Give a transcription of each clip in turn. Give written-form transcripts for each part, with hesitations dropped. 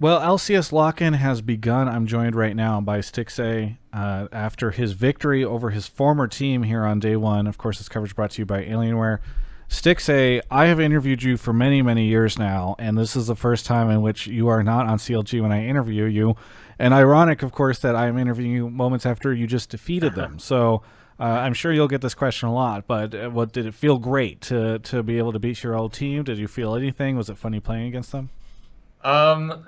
Well, LCS lock-in has begun. I'm joined right now by Stixxay after his victory over his former team here on day one. Of course, this coverage brought to you by Alienware. Stixxay, I have interviewed you for many, many years now, and this is the first time in which you are not on CLG when I interview you. And ironic, of course, that I'm interviewing you moments after you just defeated them. So I'm sure you'll get this question a lot, but what did it feel great to be able to beat your old team? Did you feel anything? Was it funny playing against them? Um,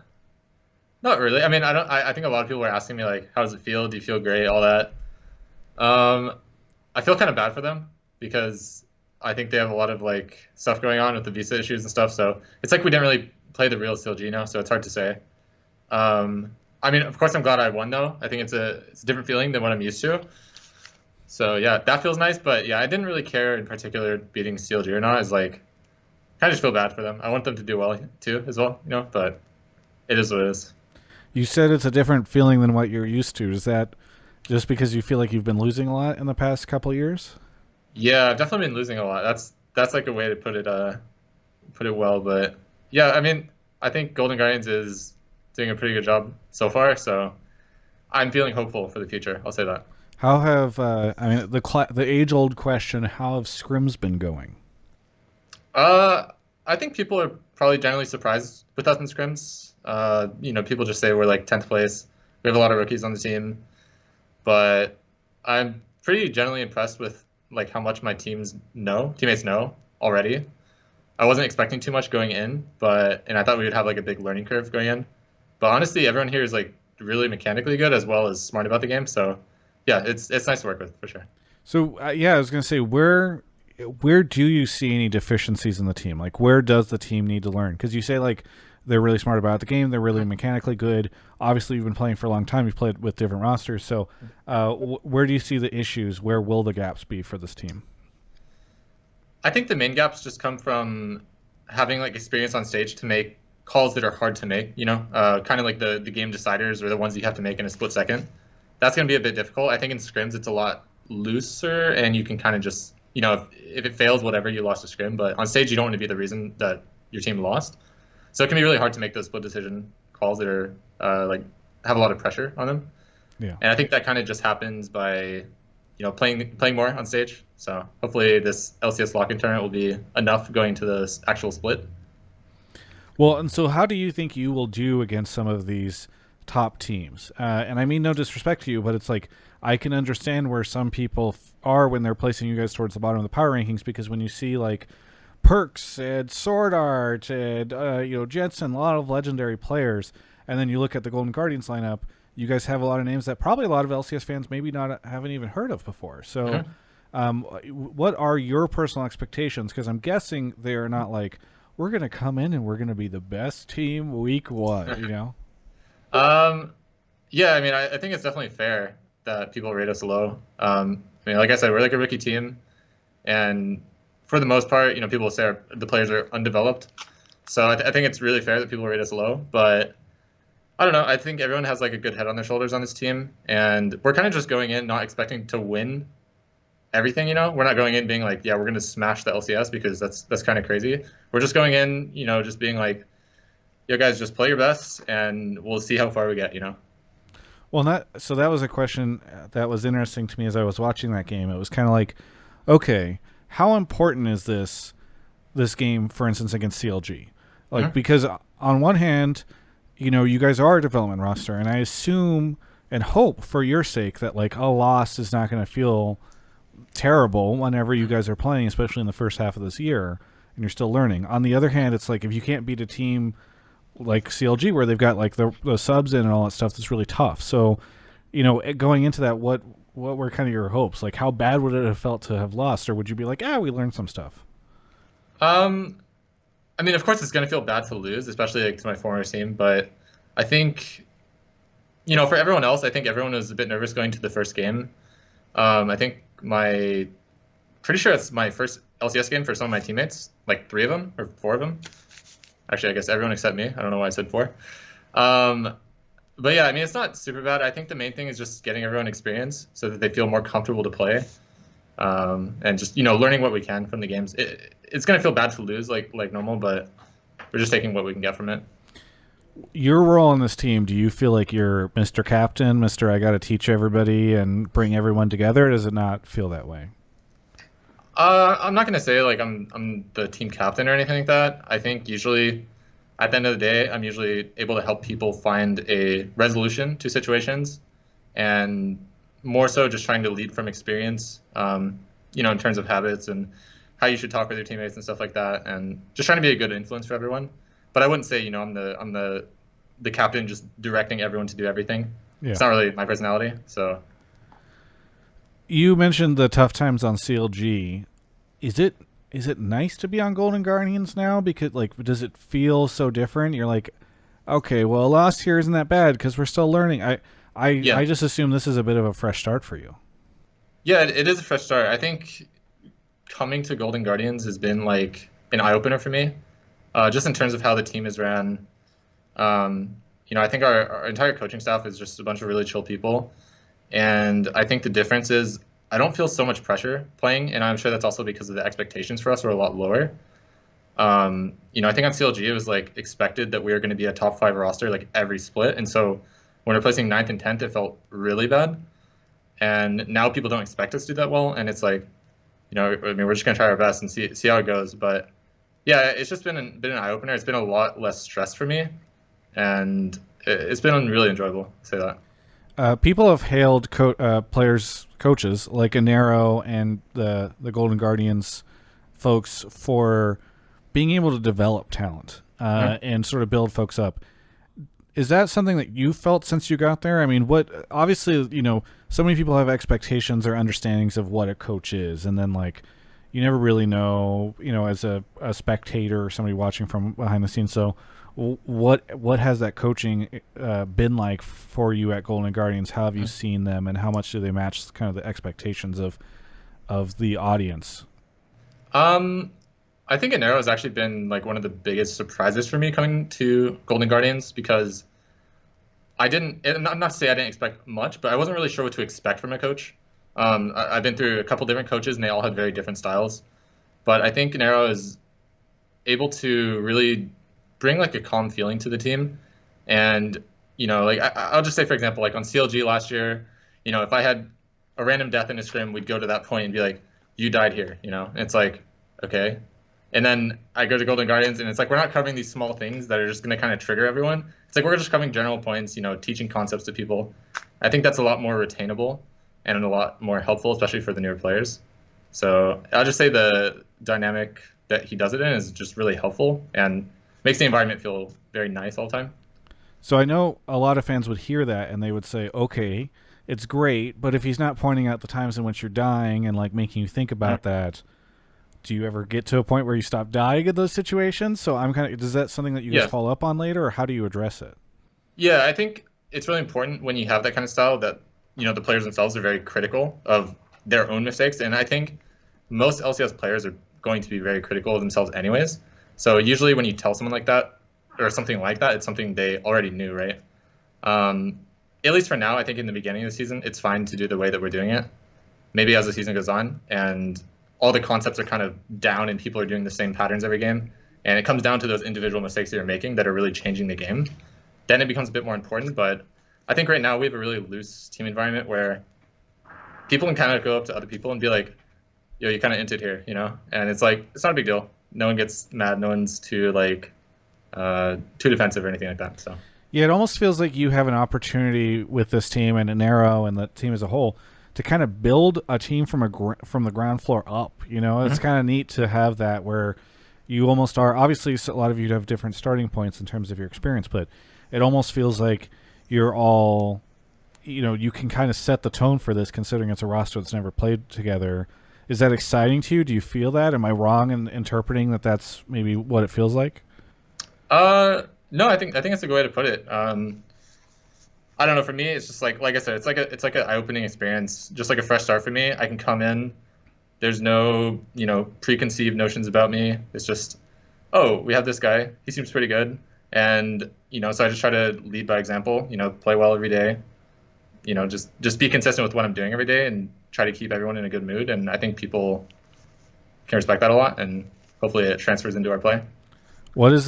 Not really. I mean, I don't. I think a lot of people were asking me like, "How does it feel? Do you feel great?" All that. Um, I feel kind of bad for them because I think they have a lot of like stuff going on with the visa issues and stuff. So it's like we didn't really play the real CLG now, so it's hard to say. I mean, of course, I'm glad I won though. I think it's a different feeling than what I'm used to. So yeah, that feels nice. But yeah, I didn't really care in particular beating CLG or not. It's like kind of just feel bad for them. I want them to do well too, as well. But it is what it is. You said it's a different feeling than what you're used to. Is that just because you feel like you've been losing a lot in the past couple of years? Yeah, I've definitely been losing a lot. That's like a way to put it well. But yeah, I mean, I think Golden Guardians is doing a pretty good job so far. So I'm feeling hopeful for the future. I'll say that. How have I mean the age old question? How have scrims been going? Uh, I think people are probably generally surprised with us in scrims. People just say we're like 10th place. We have a lot of rookies on the team, but I'm pretty generally impressed with like how much my teammates know already. I wasn't expecting too much going in, and I thought we would have like a big learning curve going in. But honestly, everyone here is like really mechanically good as well as smart about the game. So yeah, it's nice to work with for sure. So yeah, I was gonna say where do you see any deficiencies in the team? Like where does the team need to learn? Because you say like they're really smart about the game, they're really mechanically good. Obviously, you've been playing for a long time. You've played with different rosters. So where do you see the issues? Where will the gaps be for this team? I think the main gaps just come from having like experience on stage to make calls that are hard to make, kind of like the game deciders or the ones you have to make in a split second. That's going to be a bit difficult. I think in scrims it's a lot looser and you can kind of just, if it fails, whatever, you lost a scrim. But on stage, you don't want to be the reason that your team lost. So it can be really hard to make those split decision calls that are like have a lot of pressure on them. Yeah. And I think that kind of just happens by playing more on stage. So hopefully this LCS lock-in tournament will be enough going to the actual split. Well, and so how do you think you will do against some of these top teams? And I mean no disrespect to you, but it's like I can understand where some people are when they're placing you guys towards the bottom of the power rankings, because when you see like Perks and Sword Art and Jetson, a lot of legendary players, and then you look at the Golden Guardians lineup, you guys have a lot of names that probably a lot of LCS fans maybe not haven't even heard of before. So, what are your personal expectations? Because I'm guessing they are not like we're going to come in and we're going to be the best team week one. Yeah, I mean, I think it's definitely fair that people rate us low. I mean, like I said, we're like a rookie team, and for the most part, people will say the players are undeveloped. So I think it's really fair that people rate us low. But I don't know. I think everyone has like a good head on their shoulders on this team, and we're kind of just going in not expecting to win everything. We're not going in being like, yeah, we're going to smash the LCS because that's kind of crazy. We're just going in, just being like, yo guys, just play your best, and we'll see how far we get. Well, that was a question that was interesting to me as I was watching that game. It was kind of like, okay, how important is this game, for instance, against CLG? Like, because on one hand, you guys are a development roster, and I assume and hope for your sake that like a loss is not going to feel terrible whenever you guys are playing, especially in the first half of this year, and you're still learning. On the other hand, it's like if you can't beat a team like CLG where they've got like the subs in and all that stuff, that's really tough. So, going into that, what were kind of your hopes? Like, how bad would it have felt to have lost, or would you be like, we learned some stuff? I mean, of course, it's going to feel bad to lose, especially like to my former team. But I think, for everyone else, I think everyone was a bit nervous going to the first game. I think pretty sure it's my first LCS game for some of my teammates, like 3 of them or 4 of them. Actually, I guess everyone except me. I don't know why I said 4. But yeah, I mean, it's not super bad. I think the main thing is just getting everyone experience so that they feel more comfortable to play, and just learning what we can from the games. It's gonna feel bad to lose like normal, but we're just taking what we can get from it. Your role in this team, do you feel like you're Mr. Captain, Mr. I got to teach everybody and bring everyone together? Or does it not feel that way? I'm not gonna say like I'm the team captain or anything like that. I think usually at the end of the day, I'm usually able to help people find a resolution to situations, and more so just trying to lead from experience. In terms of habits and how you should talk with your teammates and stuff like that, and just trying to be a good influence for everyone. But I wouldn't say I'm the captain just directing everyone to do everything. Yeah. It's not really my personality. So You mentioned the tough times on CLG. Is it nice to be on Golden Guardians now? Because like, does it feel so different? You're like, okay, well, a loss here isn't that bad because we're still learning. I yeah, just assume this is a bit of a fresh start for you. yeah, it is a fresh start. I think coming to Golden Guardians has been like an eye opener for me, just in terms of how the team is ran. I think our entire coaching staff is just a bunch of really chill people. And I think the difference is I don't feel so much pressure playing, and I'm sure that's also because of the expectations for us are a lot lower. I think on CLG it was like expected that we were going to be a top five roster like every split, and so when we're placing ninth and tenth, it felt really bad. And now people don't expect us to do that well, and it's like, I mean, we're just going to try our best and see how it goes. But yeah, it's just been an eye opener. It's been a lot less stress for me, and it's been really enjoyable. To say that. People have hailed players, coaches like Anero and the Golden Guardians folks for being able to develop talent Mhm. and sort of build folks up. Is that something that you felt since you got there? I mean, what obviously, so many people have expectations or understandings of what a coach is, and then like you never really know, as a spectator or somebody watching from behind the scenes. So, what has that coaching been like for you at Golden Guardians? How have you seen them, and how much do they match kind of the expectations of the audience? Um, I think Anero has actually been like one of the biggest surprises for me coming to Golden Guardians because I didn't. And I'm not to say I didn't expect much, but I wasn't really sure what to expect from a coach. I've been through a couple different coaches, and they all had very different styles. But I think Nero is able to really bring like a calm feeling to the team. And, like I'll just say, for example, like on CLG last year, if I had a random death in a scrim, we'd go to that point and be like, you died here, And it's like, okay. And then I go to Golden Guardians, and it's like we're not covering these small things that are just going to kind of trigger everyone. It's like we're just covering general points, teaching concepts to people. I think that's a lot more retainable and a lot more helpful, especially for the newer players. So I'll just say the dynamic that he does it in is just really helpful and makes the environment feel very nice all the time. So I know a lot of fans would hear that and they would say, "Okay, it's great, but if he's not pointing out the times in which you're dying and like making you think about that, do you ever get to a point where you stop dying in those situations?" So I'm kind of, is that something that you guys Yeah. follow up on later, or how do you address it? Yeah, I think it's really important when you have that kind of style that, the players themselves are very critical of their own mistakes. And I think most LCS players are going to be very critical of themselves anyways. So usually when you tell someone like that or something like that, it's something they already knew, right? Um, at least for now, I think in the beginning of the season, it's fine to do the way that we're doing it. Maybe as the season goes on and all the concepts are kind of down and people are doing the same patterns every game, and it comes down to those individual mistakes that you're making that are really changing the game, then it becomes a bit more important. But I think right now we have a really loose team environment where people can kind of go up to other people and be like, yo, you kind of inted here, And it's like, it's not a big deal. No one gets mad. No one's too defensive or anything like that. So Yeah, it almost feels like you have an opportunity with this team and Anero and the team as a whole to kind of build a team from the ground floor up. It's kind of neat to have that where you almost are. Obviously, a lot of you have different starting points in terms of your experience, but it almost feels like you're all, you can kind of set the tone for this considering it's a roster that's never played together. Is that exciting to you? Do you feel that? Am I wrong in interpreting that that's maybe what it feels like? no, I think it's a good way to put it. I don't know. For me, it's just like I said, it's like an eye-opening experience, just like a fresh start for me. I can come in. There's no preconceived notions about me. It's just, oh, we have this guy. He seems pretty good, and so I just try to lead by example. Play well every day. Just be consistent with what I'm doing every day, and try to keep everyone in a good mood. And I think people can respect that a lot, and hopefully it transfers into our play. What is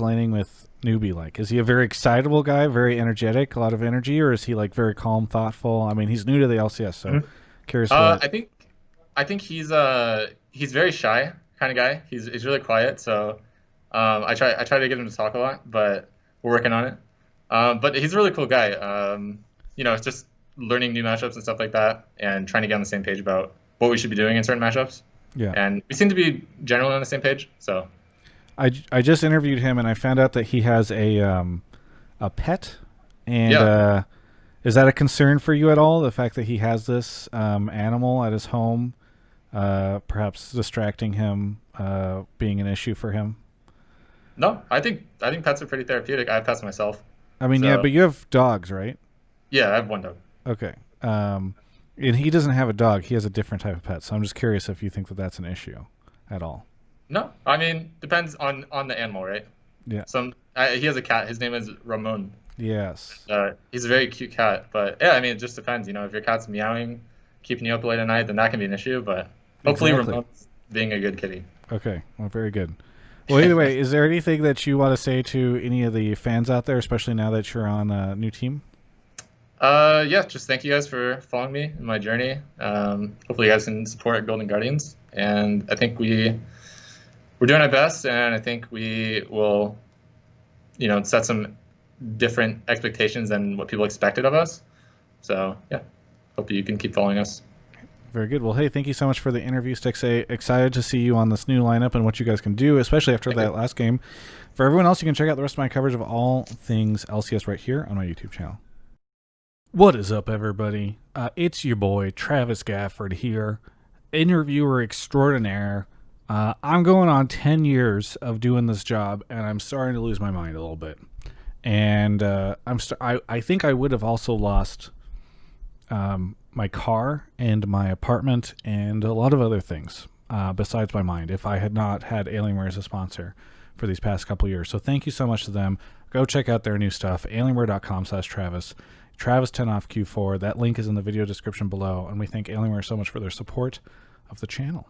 landing with newbie like? Is he a very excitable guy, very energetic, a lot of energy, or is he like very calm, thoughtful? I mean, he's new to the LCS, so Mhm. curious what. I think he's very shy kind of guy. He's really quiet, so I try to get him to talk a lot, but we're working on it. But he's a really cool guy. It's just learning new matchups and stuff like that, and trying to get on the same page about what we should be doing in certain matchups. Yeah. And we seem to be generally on the same page. So I just interviewed him and I found out that he has a pet, and yeah, is that a concern for you at all? The fact that he has this animal at his home, perhaps distracting him, being an issue for him. no, I think pets are pretty therapeutic. I have pets myself. I mean, yeah, So but you have dogs, right? yeah, I have one dog. Okay. And he doesn't have a dog. He has a different type of pet. So I'm just curious if you think that that's an issue at all. No, I mean depends on the animal, right? Yeah. He has a cat. His name is Ramon. Yes. He's a very cute cat, but yeah, I mean it just depends. If your cat's meowing, keeping you up late at night, then that can be an issue. But hopefully Exactly. Ramon's being a good kitty. Okay. Well, very good. Well, either way, is there anything that you want to say to any of the fans out there, especially now that you're on a new team? Yeah, just thank you guys for following me in my journey. Hopefully you guys can support Golden Guardians, and I think we're doing our best, and I think we will, set some different expectations than what people expected of us. So yeah, hope you can keep following us. Very good. Well, hey, thank you so much for the interview, Stixxay. Excited to see you on this new lineup and what you guys can do, especially after that last game. For everyone else, you can check out the rest of my coverage of all things LCS right here on my YouTube channel. What is up, everybody? It's your boy, Travis Gafford here, interviewer extraordinaire. I'm going on 10 years of doing this job, and I'm starting to lose my mind a little bit. And I think I would have also lost my car and my apartment and a lot of other things besides my mind if I had not had Alienware as a sponsor for these past couple years. So thank you so much to them. Go check out their new stuff, alienware.com/Travis. Travis 10 off Q4. That link is in the video description below, and we thank Alienware so much for their support of the channel.